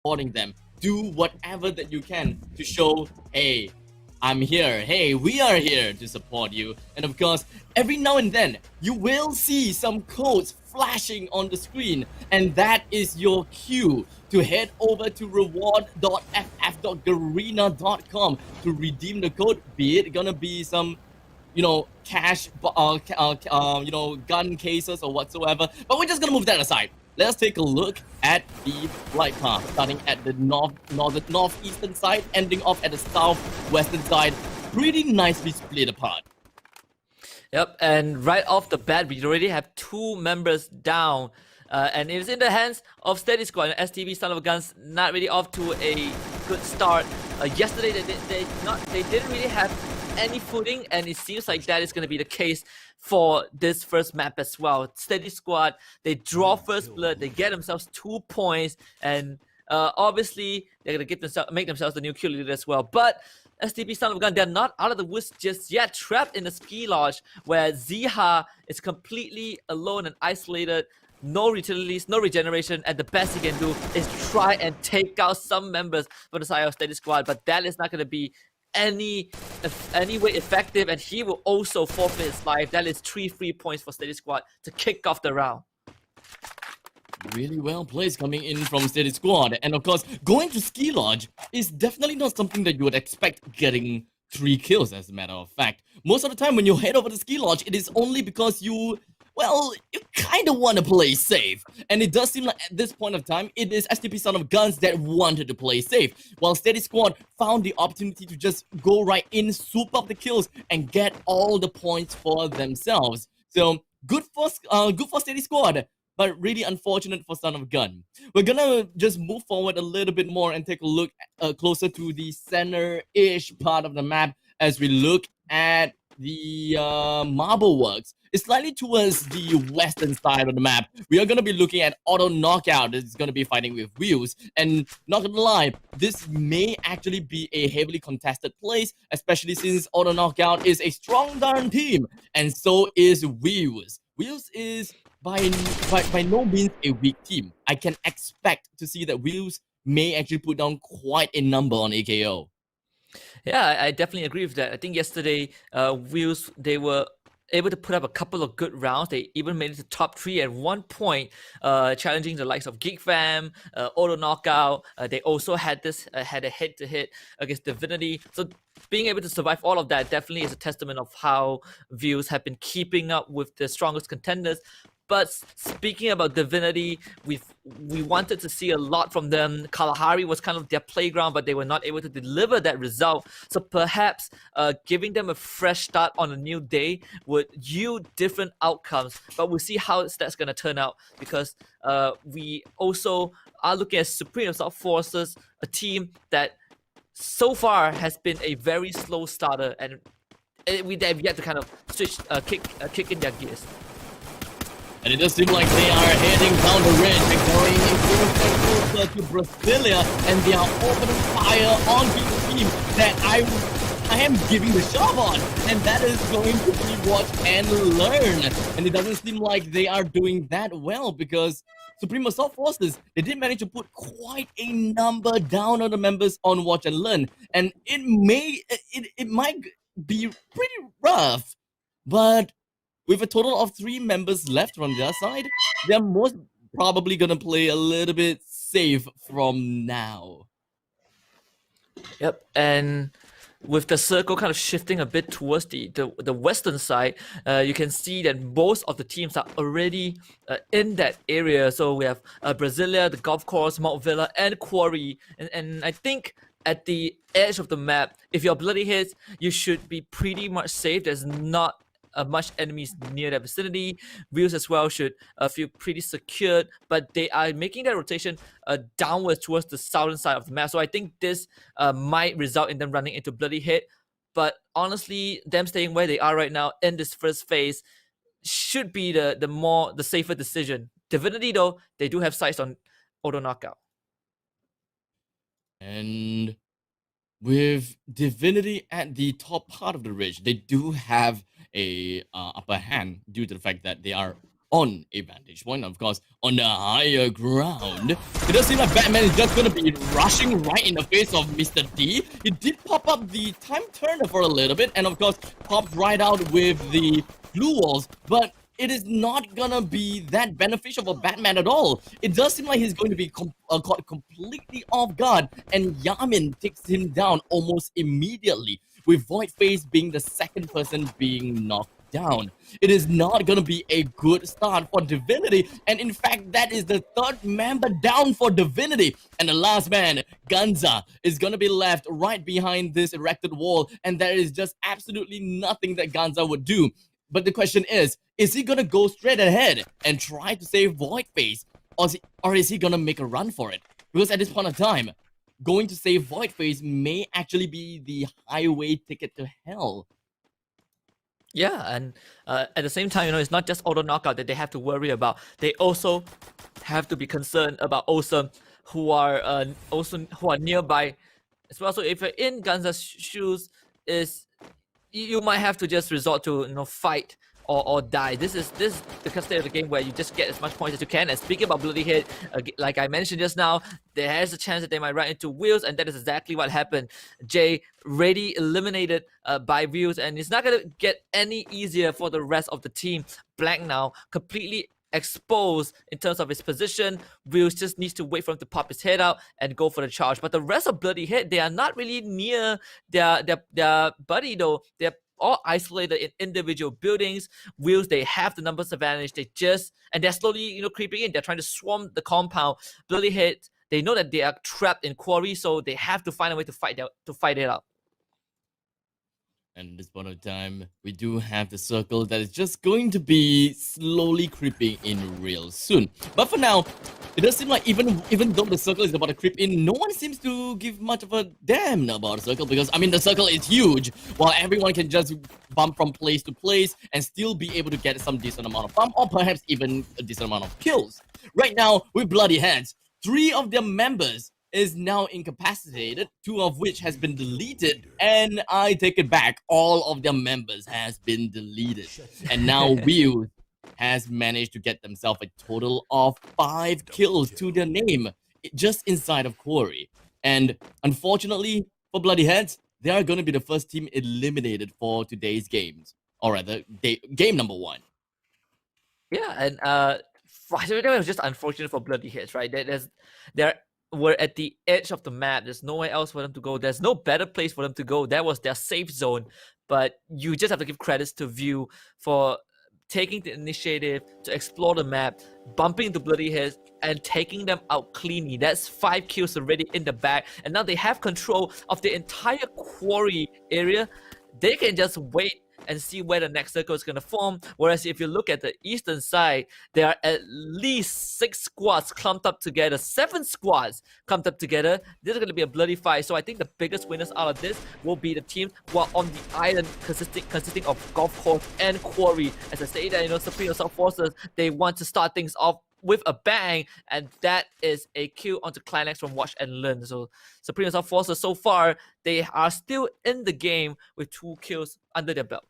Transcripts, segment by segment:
supporting them. Do whatever that you can to show, hey, I'm here. Hey, we are here to support you. And of course, every now and then, you will see some codes flashing on the screen. And that is your cue to head over to reward.ff.garena.com to redeem the code. Be it gonna be some cash, gun cases or whatsoever. But we're just gonna move that aside. Let's take a look at the flight path, starting at the northeastern side, ending off at the southwestern side. Pretty nicely split apart. Yep, and right off the bat, we already have 2 members down. And it's in the hands of Steady Squad. STB Son of Guns not really off to a good start. Yesterday, they didn't really have any footing, and it seems like that is going to be the case for this first map as well. Steady Squad, they draw first blood, they get themselves 2 points, and obviously they're going to make themselves the new kill leader as well. But STB Son of Gun, they're not out of the woods just yet, trapped in the ski lodge where Ziha is completely alone and isolated. No utilities, no regeneration, and the best he can do is try and take out some members for the side of Steady Squad, but that is not going to be any way effective, and he will also forfeit his life. That is 3 free points for Steady Squad to kick off the round. Really well placed coming in from Steady Squad. And of course, going to Ski Lodge is definitely not something that you would expect getting 3 kills, as a matter of fact. Most of the time when you head over to Ski Lodge, it is only because you kind of want to play safe. And it does seem like at this point of time, it is STP Son of Guns that wanted to play safe, while Steady Squad found the opportunity to just go right in, swoop up the kills, and get all the points for themselves. So, good for Steady Squad, but really unfortunate for Son of Gun. We're gonna just move forward a little bit more and take a look closer to the center-ish part of the map as we look at the Marble Works. It's slightly towards the western side of the map. We are going to be looking at Auto Knockout. It's going to be fighting with Wheels. And not going to lie, this may actually be a heavily contested place, especially since Auto Knockout is a strong darn team. And so is Wheels. Wheels is by no means a weak team. I can expect to see that Wheels may actually put down quite a number on AKO. Yeah, I definitely agree with that. I think yesterday, Wheels, they were able to put up a couple of good rounds. They even made it to top 3 at one point, challenging the likes of Geek Fam, Auto Knockout. They also had a head-to-head against Divinity. So being able to survive all of that definitely is a testament of how Views have been keeping up with the strongest contenders. But speaking about Divinity, we wanted to see a lot from them. Kalahari was kind of their playground, but they were not able to deliver that result. So perhaps giving them a fresh start on a new day would yield different outcomes. But we'll see how that's going to turn out, because we also are looking at Supreme Assault Forces, a team that so far has been a very slow starter, and we have yet to kind of switch, kick in their gears. And it does seem like they are heading down the ridge and going closer to Brasilia, and they are opening fire on the team that I am giving the shove on, and that is going to be watch and learn. And it doesn't seem like they are doing that well, because Supreme Assault Forces, they did manage to put quite a number down on the members on watch and learn, and it might be pretty rough, but with a total of 3 members left on their side, they're most probably gonna play a little bit safe from now. Yep, and with the circle kind of shifting a bit towards the western side, you can see that most of the teams are already in that area. So we have Brasilia, the Golf Course, Mount Villa, and Quarry. And I think at the edge of the map, if your bloody hits, you should be pretty much safe. There's not much enemies near that vicinity. Wheels as well should feel pretty secured, but they are making that rotation downwards towards the southern side of the map. So I think this might result in them running into bloody hit. But honestly, them staying where they are right now in this first phase should be the safer decision. Divinity, though, they do have sights on Auto Knockout. And with Divinity at the top part of the ridge, they do have a upper hand due to the fact that they are on a vantage point, of course, on the higher ground. It does seem like Batman is just gonna be rushing right in the face of Mr. D. He did pop up the time turner for a little bit, and of course, popped right out with the blue walls, but it is not gonna be that beneficial for Batman at all. It does seem like he's going to be caught completely off guard, and Yamin takes him down almost immediately, with Voidface being the second person being knocked down. It is not gonna be a good start for Divinity, and in fact, that is the third member down for Divinity. And the last man, Ganza, is gonna be left right behind this erected wall, and there is just absolutely nothing that Ganza would do. But the question is he gonna go straight ahead and try to save Voidface, or is he gonna make a run for it? Because at this point of time, going to save Voidface may actually be the highway ticket to hell. Yeah, and at the same time, it's not just auto knockout that they have to worry about. They also have to be concerned about Awesome, who are nearby as well. So if you're in Ganza's shoes, you might have to just resort to fight or die. This is the state of the game where you just get as much points as you can. And speaking about Bloody Hit, like I mentioned just now, there has a chance that they might run into Wheels, and that is exactly what happened. Jay already eliminated by Wheels, and it's not gonna get any easier for the rest of the team. Black now completely exposed in terms of his position. Wheels just needs to wait for him to pop his head out and go for the charge. But the rest of Bloody Hit, they are not really near their buddy though. They're all isolated in individual buildings. Wheels, they have the numbers advantage. They're slowly, creeping in. They're trying to swarm the compound. Bloody Hit, they know that they are trapped in quarry, so they have to find a way to fight it out. And at this point of time, we do have the circle that is just going to be slowly creeping in real soon. But for now, it does seem like even though the circle is about to creep in, no one seems to give much of a damn about the circle, because, the circle is huge, while everyone can just bump from place to place and still be able to get some decent amount of farm, or perhaps even a decent amount of kills. Right now, with Bloody Hands, 3 of their members is now incapacitated, 2 of which has been deleted, and I take it back, all of their members has been deleted. And now Wheels has managed to get themselves a total of 5 kills to their name, just inside of Quarry. And unfortunately for Bloody Heads, they are going to be the first team eliminated for today's games, or rather, game number 1. Yeah, and it was just unfortunate for Bloody Heads, right? Were at the edge of the map. There's nowhere else for them to go. There's no better place for them to go. That was their safe zone. But you just have to give credits to View for taking the initiative to explore the map, bumping into Bloody Heads, and taking them out cleanly. That's 5 kills already in the bag. And now they have control of the entire quarry area. They can just wait and see where the next circle is going to form. Whereas if you look at the eastern side, there are at least 6 squads clumped up together, 7 squads clumped up together. This is going to be a bloody fight. So I think the biggest winners out of this will be the teams who are on the island, consisting of golf course and quarry. As I say that, Supreme Assault Forces, they want to start things off with a bang, and that is a kill onto Climax from Watch and Learn. So Supreme Assault Forces, so far, they are still in the game with 2 kills under their belt.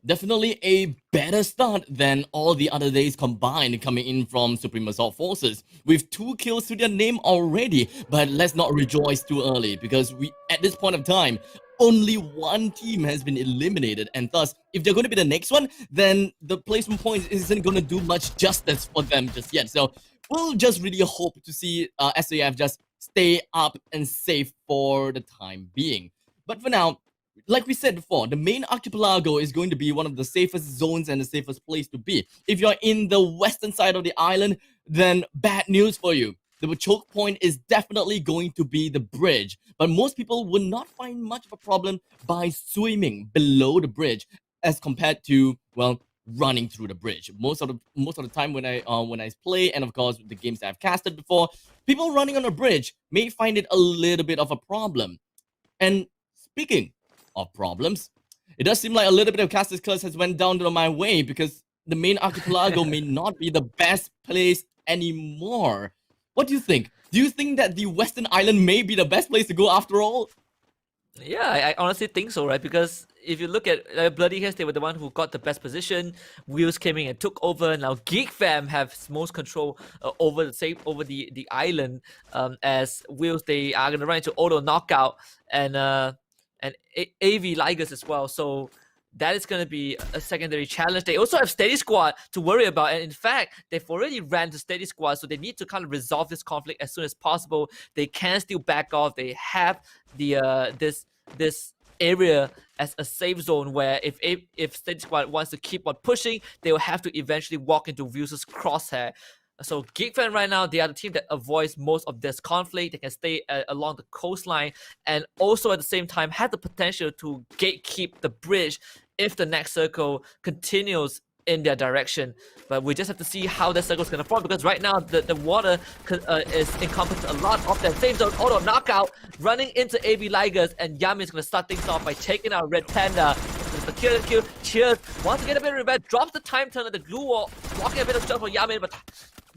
Definitely a better start than all the other days combined coming in from Supreme Assault Forces, with 2 kills to their name already. But let's not rejoice too early, because at this point of time, only 1 team has been eliminated, and thus, if they're going to be the next one, then the placement points isn't going to do much justice for them just yet. So we'll just really hope to see SAF just stay up and safe for the time being. But for now, like we said before, the main archipelago is going to be one of the safest zones and the safest place to be. If you're in the western side of the island, then bad news for you. The choke point is definitely going to be the bridge, but most people will not find much of a problem by swimming below the bridge as compared to, well, running through the bridge. Most of the time when I play, and of course the games that I've casted before, people running on a bridge may find it a little bit of a problem. And speaking of problems, it does seem like a little bit of Caster's Curse has went down to my way, because the main archipelago may not be the best place anymore. What do you think? Do you think that the Western Island may be the best place to go after all? Yeah, I honestly think so, right? Because if you look at Bloody Hairs, they were the one who got the best position. Wheels came in and took over. Now Geek Fam have most control over the island. As Wheels, they are gonna run into auto knockout and AV Ligers as well. So that is going to be a secondary challenge. They also have Steady Squad to worry about. And in fact, they've already ran to Steady Squad, so they need to kind of resolve this conflict as soon as possible. They can still back off. They have the this area as a safe zone where if Steady Squad wants to keep on pushing, they will have to eventually walk into Views' crosshair. So Geek Fan right now, they are the team that avoids most of this conflict. They can stay along the coastline and also at the same time have the potential to gatekeep the bridge if the next circle continues in their direction. But we just have to see how that circle is going to form, because right now the water is encompassing a lot of that same zone. Auto knockout running into AB Ligers, and Yamin is going to start things off by taking out Red Panda. The kill. Cheers wants to get a bit of revenge, drops the time turn at the glue wall, blocking a bit of shot for Yamin,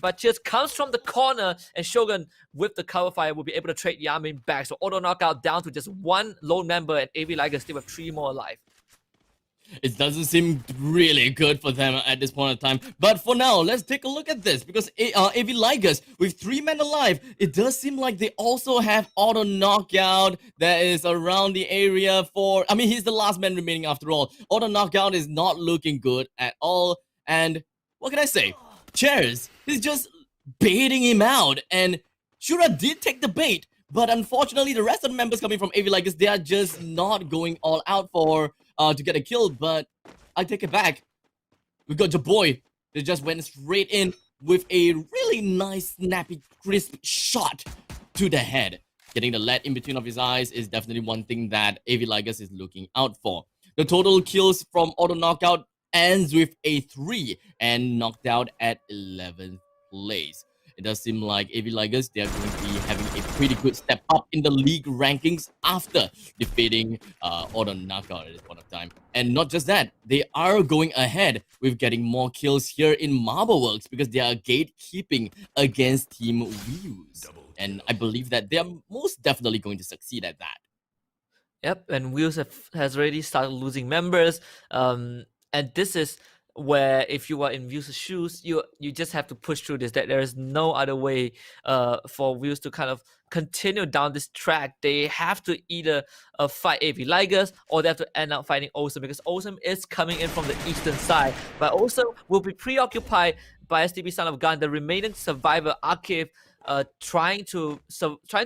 but Cheers comes from the corner, and Shogun with the cover fire will be able to trade Yamin back. So auto knockout down to just one lone member, and AB Ligers still with 3 more alive. It doesn't seem really good for them at this point in time. But for now, let's take a look at this. Because AV Ligers, with 3 men alive, it does seem like they also have auto knockout that is around the area for... I mean, he's the last man remaining after all. Auto knockout is not looking good at all. And what can I say? Cheers is just baiting him out. And Shura did take the bait. But unfortunately, the rest of the members coming from AV Ligers, they are just not going all out for... to get a kill, but I take it back. We got your boy. They just went straight in with a really nice, snappy, crisp shot to the head. Getting the lead in between of his eyes is definitely one thing that AV Ligers is looking out for. The total kills from auto knockout ends with a 3 and knocked out at 11th place. It does seem like AV Ligers, they are going to be having a pretty good step up in the league rankings after defeating Auto Knockout at this point of time. And not just that, they are going ahead with getting more kills here in Marbleworks because they are gatekeeping against Team Wheels. And I believe that they are most definitely going to succeed at that. Yep, and Wheels has already started losing members. And this is where if you are in Wheels' shoes, you just have to push through this. That there is no other way for Wheels to kind of continue down this track. They have to either fight AV Ligers or they have to end up fighting Awesome, because Awesome is coming in from the eastern side. But also will be preoccupied by STB Son of Gun, the remaining survivor Akif, trying to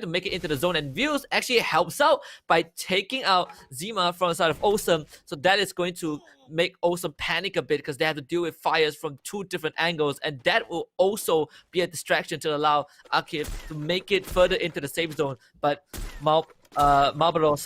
make it into the zone, and Views actually helps out by taking out Zima from the side of Awesome. So that is going to make Awesome panic a bit because they have to deal with fires from 2 different angles, and that will also be a distraction to allow Akif to make it further into the safe zone. But Marlboro,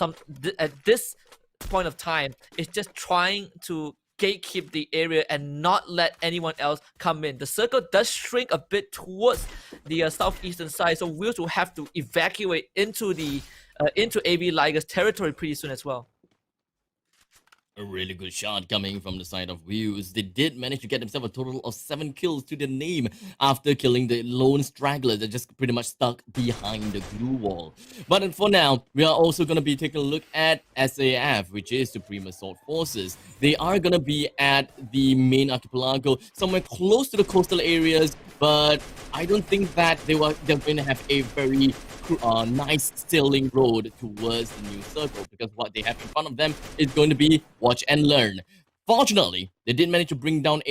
at this point of time, is just trying to gatekeep the area and not let anyone else come in. The circle does shrink a bit towards the southeastern side, so Wheels will have to evacuate into the into AV Liger's territory pretty soon as well. A really good shot coming from the side of Wheels. They did manage to get themselves a total of 7 kills to their name after killing the lone straggler that just pretty much stuck behind the glue wall. But for now, we are also going to be taking a look at SAF, which is Supreme Assault Forces. They are going to be at the main archipelago, somewhere close to the coastal areas, but I don't think that they're going to have a very nice sailing road towards the new circle, because what they have in front of them is going to be watch and learn. Fortunately, they did manage to bring down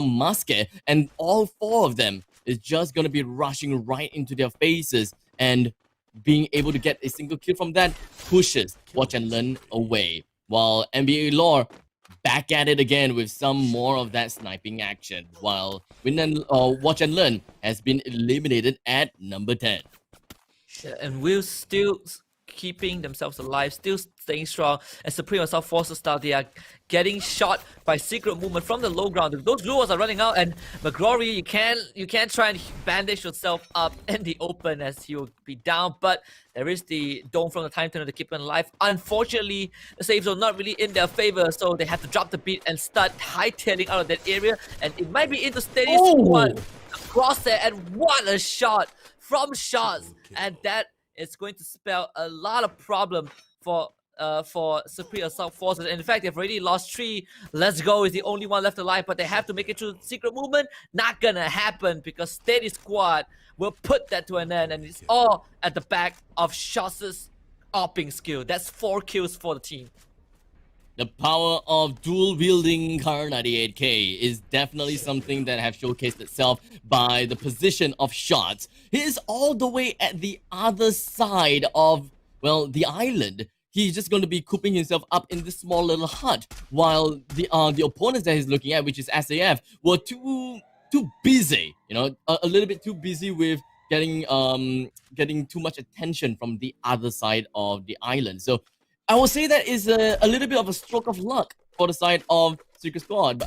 Musket, and all 4 of them is just going to be rushing right into their faces, and being able to get a single kill from that pushes watch and learn away, while NBA Lore back at it again with some more of that sniping action, while watch and learn has been eliminated at number 10. Yeah, and Wheels still keeping themselves alive, still staying strong. And Supreme Assault Forces style, they are getting shot by secret movement from the low ground. Those glue walls are running out, and McGrory, you can't try and bandage yourself up in the open as you'll be down. But there is the dome from the time turner to keep them alive. Unfortunately, the save zone not really in their favor, so they have to drop the beat and start hightailing out of that area. And it might be into steady squad across there, and what a shot from Shots, and that is going to spell a lot of problem for for Supreme Assault Forces. In fact, they've already lost 3. Let's Go is the only one left alive, but they have to make it through Secret Movement. Not gonna happen because Steady Squad will put that to an end, and it's all at the back of Shots' opping skill. That's 4 kills for the team. The power of dual-wielding Kar 98K is definitely something that have showcased itself by the position of Shots. He is all the way at the other side of, well, the island. He's just going to be cooping himself up in this small little hut, while the opponents that he's looking at, which is SAF, were too busy, you know, a little bit too busy with getting too much attention from the other side of the island. So I would say that is a little bit of a stroke of luck for the side of Secret Squad,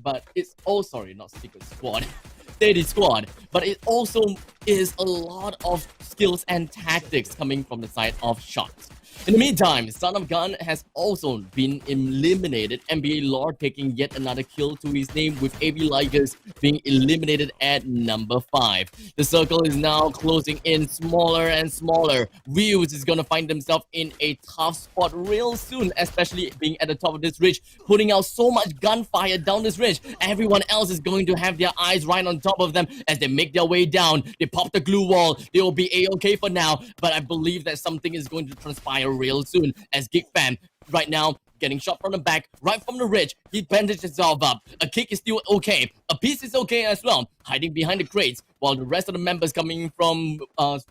but it's sorry, not Secret Squad, Steady Squad, but it also is a lot of skills and tactics coming from the side of Shots. In the meantime, Son of Gun has also been eliminated, NBA Lord taking yet another kill to his name, with AV Ligers being eliminated at number 5. The circle is now closing in smaller and smaller. Wheels is gonna find himself in a tough spot real soon, especially being at the top of this ridge, putting out so much gunfire down this ridge. Everyone else is going to have their eyes right on top of them as they make their way down. They pop the glue wall. They will be a-okay for now, but I believe that something is going to transpire real soon as GigFam right now getting shot from the back, right from the ridge. He bandaged himself up. A kick is still okay. A piece is okay as well, hiding behind the crates, while the rest of the members coming from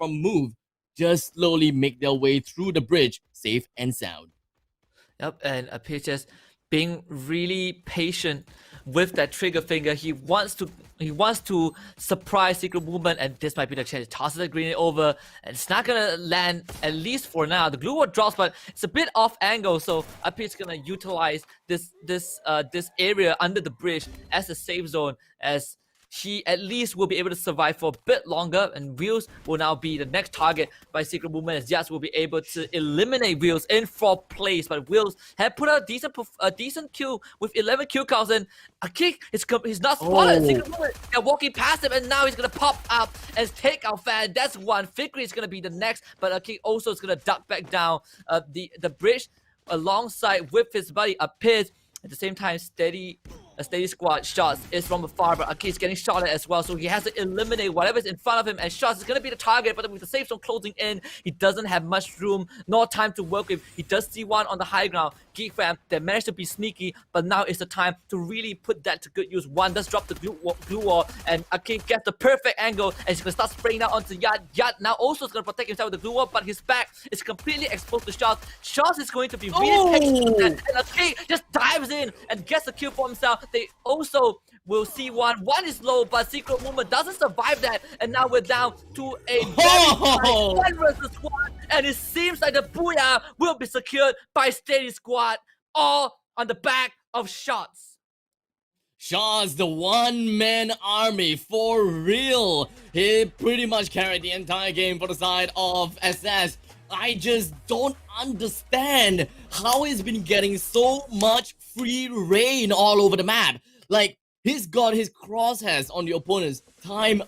Move just slowly make their way through the bridge, safe and sound. Yep, and Appears just being really patient with that trigger finger. He wants to surprise Secret Movement, and this might be the chance. He tosses the grenade over, and it's not gonna land, at least for now. The glue wall drops, but it's a bit off angle, so Appears gonna utilize this area under the bridge as a safe zone, as he at least will be able to survive for a bit longer, and Wheels will now be the next target by Secret Movement, as Yats will be able to eliminate Wheels in 4th place. But Wheels had put out a decent kill with 11 kill counts, and a kick, he's not spotted. Secret Movement, they're walking past him, and now he's gonna pop up and take out Fan. That's one. Fikri is gonna be the next, but a kick also is gonna duck back down the bridge alongside with his buddy Appears. At the same time, Steady Squad Shots is from afar, but Aki is getting shot at as well, so he has to eliminate whatever's in front of him, and Shots is going to be the target, but with the safe zone closing in, he doesn't have much room nor time to work with. He does see one on the high ground. GigFam, they managed to be sneaky, but now is the time to really put that to good use. One does drop the glue wall, and Aki gets the perfect angle, and he's going to start spraying out onto Yat. Yat now also is going to protect himself with the glue wall, but his back is completely exposed to Shots. Shots is going to be really patient, and Aki just dives in and gets a kill for himself. They also will see one. One is low, but Secret Movement doesn't survive that, and now we're down to a very tight 1 versus 1, and it seems like the Booyah will be secured by Steady Squad, all on the back of Shots. Shots, the one-man army, for real. He pretty much carried the entire game for the side of SS. I just don't understand how he's been getting so much free reign all over the map. Like, he's got his crosshairs on the opponents time